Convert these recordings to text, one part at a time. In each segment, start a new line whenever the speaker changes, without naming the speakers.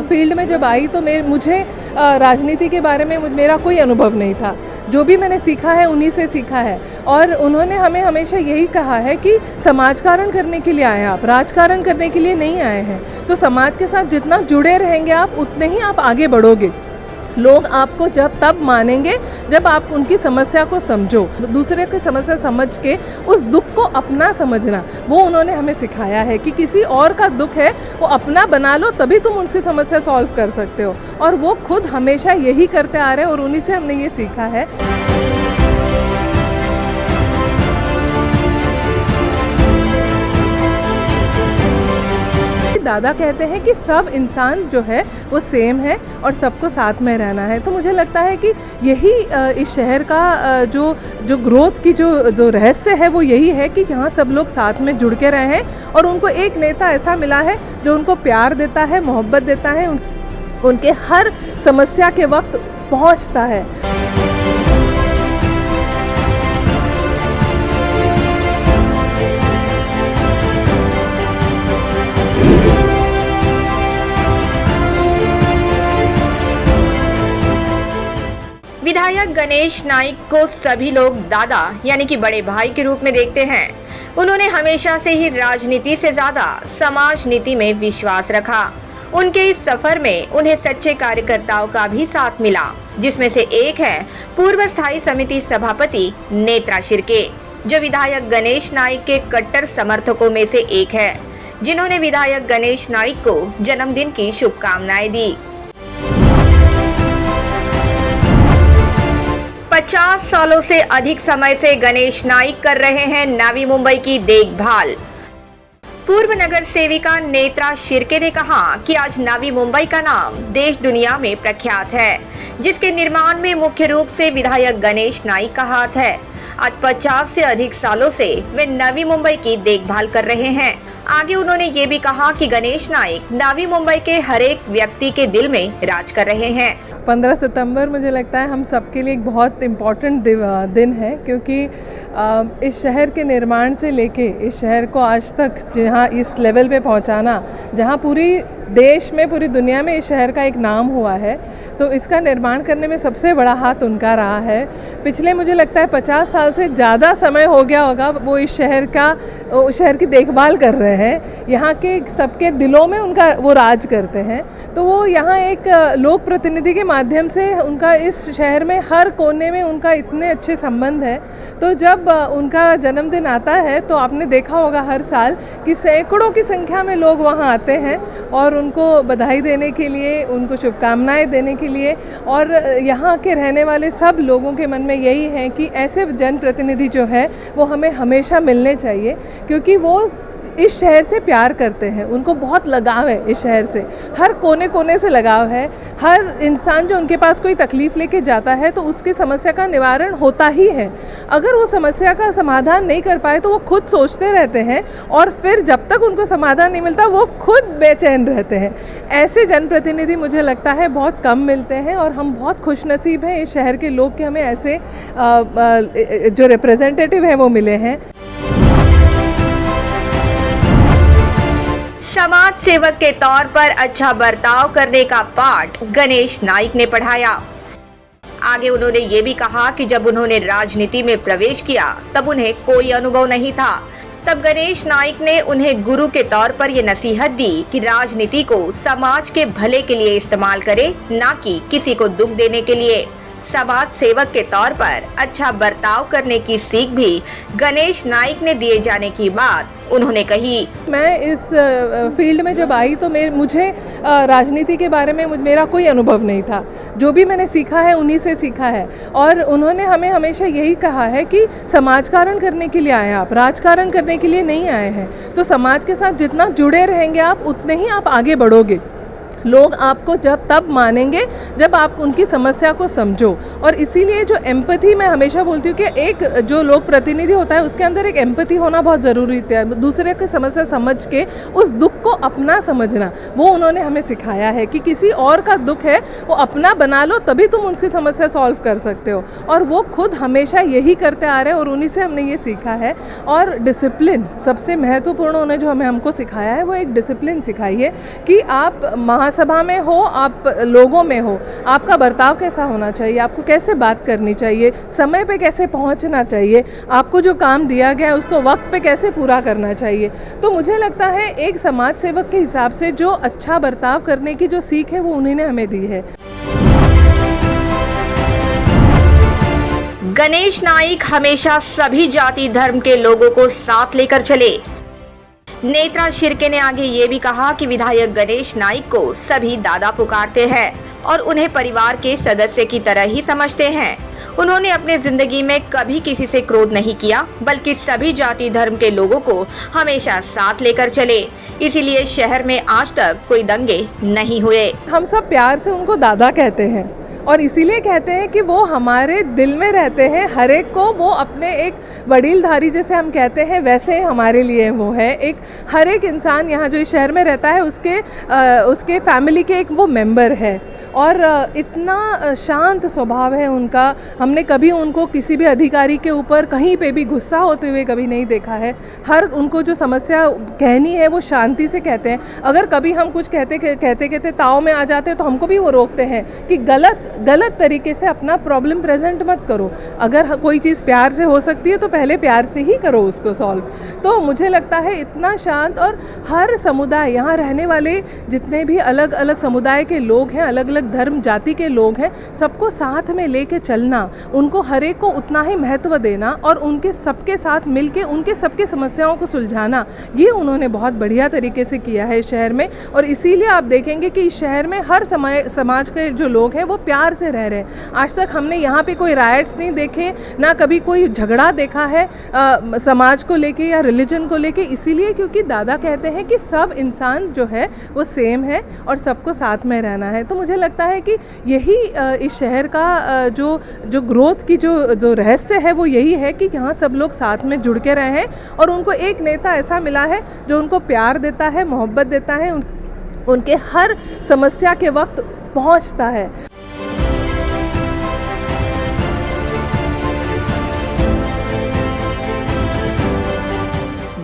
Field में जब आई तो मुझे राजनीति के बारे में मेरा कोई अनुभव नहीं था। जो भी मैंने सीखा है उन्हीं से सीखा है, और उन्होंने हमें हमेशा यही कहा है कि समाजकारण करने के लिए आए हैं आप, राजकारण करने के लिए नहीं आए हैं। तो समाज के साथ जितना जुड़े रहेंगे आप, उतने ही आप आगे बढ़ोगे। लोग आपको तब मानेंगे जब आप उनकी समस्या को समझो। दूसरे की समस्या समझ के उस दुख को अपना समझना, वो उन्होंने हमें सिखाया है कि किसी और का दुख है वो अपना बना लो, तभी तुम उनकी समस्या सॉल्व कर सकते हो। और वो खुद हमेशा यही करते आ रहे हैं और उन्हीं से हमने ये सीखा है। दादा कहते हैं कि सब इंसान जो है वो सेम है और सबको साथ में रहना है। तो मुझे लगता है कि यही इस शहर का जो ग्रोथ की जो रहस्य है वो यही है कि यहाँ सब लोग साथ में जुड़ के रहे हैं और उनको एक नेता ऐसा मिला है जो उनको प्यार देता है, मोहब्बत देता है, उनके हर समस्या के वक्त पहुँचता है।
विधायक गणेश नाइक को सभी लोग दादा यानी कि बड़े भाई के रूप में देखते हैं। उन्होंने हमेशा से ही राजनीति से ज्यादा समाज नीति में विश्वास रखा। उनके इस सफर में उन्हें सच्चे कार्यकर्ताओं का भी साथ मिला, जिसमें से एक है पूर्व स्थायी समिति सभापति नेत्रा शिर्के, जो विधायक गणेश नाइक के कट्टर समर्थकों में से एक है, जिन्होंने विधायक गणेश नाइक को जन्मदिन की शुभकामनाएं दी। 50 सालों से अधिक समय से गणेश नाइक कर रहे हैं नवी मुंबई की देखभाल। पूर्व नगर सेविका नेत्रा शिर्के ने कहा कि आज नवी मुंबई का नाम देश दुनिया में प्रख्यात है, जिसके निर्माण में मुख्य रूप से विधायक गणेश नाइक का हाथ है। आज 50 से अधिक सालों से वे नवी मुंबई की देखभाल कर रहे हैं। आगे उन्होंने ये भी कहा कि गणेश नाइक नवी मुंबई के हर एक व्यक्ति के दिल में राज कर रहे हैं।
15 सितंबर मुझे लगता है हम सबके लिए एक बहुत इम्पॉर्टेंट दिन है, क्योंकि इस शहर के निर्माण से लेके इस शहर को आज तक जहाँ इस लेवल पे पहुँचाना, जहाँ पूरी देश में, पूरी दुनिया में इस शहर का एक नाम हुआ है, तो इसका निर्माण करने में सबसे बड़ा हाथ उनका रहा है। पिछले मुझे लगता है 50 साल से ज़्यादा समय हो गया होगा वो इस शहर की देखभाल कर रहे हैं। यहाँ के सबके दिलों में उनका वो राज करते हैं। तो वो यहाँ एक लोक प्रतिनिधि के माध्यम से उनका इस शहर में हर कोने में उनका इतने अच्छे संबंध है। तो जब उनका जन्मदिन आता है तो आपने देखा होगा हर साल कि सैकड़ों की संख्या में लोग वहाँ आते हैं और उनको बधाई देने के लिए, उनको शुभकामनाएं देने के लिए। और यहाँ के रहने वाले सब लोगों के मन में यही है कि ऐसे जनप्रतिनिधि जो है वो हमें हमेशा मिलने चाहिए, क्योंकि वो इस शहर से प्यार करते हैं, उनको बहुत लगाव है इस शहर से, हर कोने कोने से लगाव है। हर इंसान जो उनके पास कोई तकलीफ़ लेके जाता है तो उसकी समस्या का निवारण होता ही है। अगर वो समस्या का समाधान नहीं कर पाए तो वो खुद सोचते रहते हैं और फिर जब तक उनको समाधान नहीं मिलता वो खुद बेचैन रहते हैं। ऐसे जनप्रतिनिधि मुझे लगता है बहुत कम मिलते हैं और हम बहुत खुशनसीब हैं इस शहर के लोग कि हमें ऐसे जो रिप्रेजेंटेटिव हैं वो मिले हैं।
समाज सेवक के तौर पर अच्छा बर्ताव करने का पाठ गणेश नाइक ने पढ़ाया। आगे उन्होंने ये भी कहा कि जब उन्होंने राजनीति में प्रवेश किया तब उन्हें कोई अनुभव नहीं था। तब गणेश नाइक ने उन्हें गुरु के तौर पर ये नसीहत दी कि राजनीति को समाज के भले के लिए इस्तेमाल करें, ना कि किसी को दुख देने के लिए। समाज सेवक के तौर पर अच्छा बर्ताव करने की सीख भी गणेश नाइक ने दिए जाने की बात उन्होंने कही।
मैं इस फील्ड में जब आई तो मुझे राजनीति के बारे में मेरा कोई अनुभव नहीं था। जो भी मैंने सीखा है उन्हीं से सीखा है, और उन्होंने हमें हमेशा यही कहा है कि समाजकारण करने के लिए आए हैं आप, राजकारण करने के लिए नहीं आए हैं। तो समाज के साथ जितना जुड़े रहेंगे आप, उतने ही आप आगे बढ़ोगे। लोग आपको तब मानेंगे जब आप उनकी समस्या को समझो। और इसीलिए जो एम्पैथी, मैं हमेशा बोलती हूँ कि एक जो लोक प्रतिनिधि होता है उसके अंदर एक एम्पैथी होना बहुत ज़रूरी है। दूसरे की समस्या समझ के उस दुख को अपना समझना, वो उन्होंने हमें सिखाया है कि किसी और का दुख है वो अपना बना लो, तभी तुम उनकी समस्या सॉल्व कर सकते हो। और वो खुद हमेशा यही करते आ रहे हैं और उन्हीं से हमने ये सीखा है। और डिसिप्लिन सबसे महत्वपूर्ण उन्होंने जो हमको सिखाया है वो एक डिसिप्लिन सिखाई है कि आप महासभा में हो, आप लोगों में हो, आपका बर्ताव कैसा होना चाहिए, आपको कैसे बात करनी चाहिए, समय पे कैसे पहुंचना चाहिए, आपको जो काम दिया गया है उसको वक्त पे कैसे पूरा करना चाहिए। तो मुझे लगता है एक समाज सेवक के हिसाब से जो अच्छा बर्ताव करने की जो सीख है वो उन्हीं ने हमें दी है।
गणेश नाइक हमेशा सभी जाति धर्म के लोगों को साथ लेकर चले। नेत्रा शिर्के ने आगे ये भी कहा कि विधायक गणेश नाइक को सभी दादा पुकारते हैं और उन्हें परिवार के सदस्य की तरह ही समझते हैं। उन्होंने अपने जिंदगी में कभी किसी से क्रोध नहीं किया, बल्कि सभी जाति धर्म के लोगों को हमेशा साथ लेकर चले। इसीलिए शहर में आज तक कोई दंगे नहीं हुए।
हम सब प्यार से उनको दादा कहते हैं और इसीलिए कहते हैं कि वो हमारे दिल में रहते हैं। हर एक को वो अपने एक वडीलधारी जैसे हम कहते हैं वैसे हमारे लिए वो है। एक हर एक इंसान यहाँ जो इस शहर में रहता है उसके फैमिली के एक वो मेंबर है और इतना शांत स्वभाव है उनका। हमने कभी उनको किसी भी अधिकारी के ऊपर कहीं पे भी गुस्सा होते हुए कभी नहीं देखा है। हर उनको जो समस्या कहनी है वो शांति से कहते हैं। अगर कभी हम कुछ कहते ताव में आ जाते हैं तो हमको भी वो रोकते हैं कि गलत तरीके से अपना प्रॉब्लम प्रेजेंट मत करो। अगर कोई चीज़ प्यार से हो सकती है तो पहले प्यार से ही करो उसको सॉल्व। तो मुझे लगता है इतना शांत, और हर समुदाय यहाँ रहने वाले जितने भी अलग अलग समुदाय के लोग हैं, अलग अलग धर्म जाति के लोग हैं, सबको साथ में लेके चलना, उनको हर एक को उतना ही महत्व देना और उनके सबके साथ मिलके उनके सबके समस्याओं को सुलझाना, ये उन्होंने बहुत बढ़िया तरीके से किया है इस शहर में। और इसीलिए आप देखेंगे कि इस शहर में हर समाज के जो लोग हैं वो प्यार से रह रहे हैं। आज तक हमने यहाँ पे कोई राइट्स नहीं देखे, ना कभी कोई झगड़ा देखा है समाज को लेके या रिलीजन को लेके। इसीलिए क्योंकि दादा कहते हैं कि सब इंसान जो है वो सेम है और सबको साथ में रहना है। तो मुझे लगता है कि यही इस शहर का जो ग्रोथ की जो रहस्य है वो यही है कि यहाँ सब लोग साथ में जुड़ के रहे हैं और उनको एक नेता ऐसा मिला है जो उनको प्यार देता है, मोहब्बत देता है, उनके हर समस्या के वक्त पहुँचता है।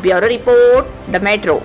Bureau report, the metro.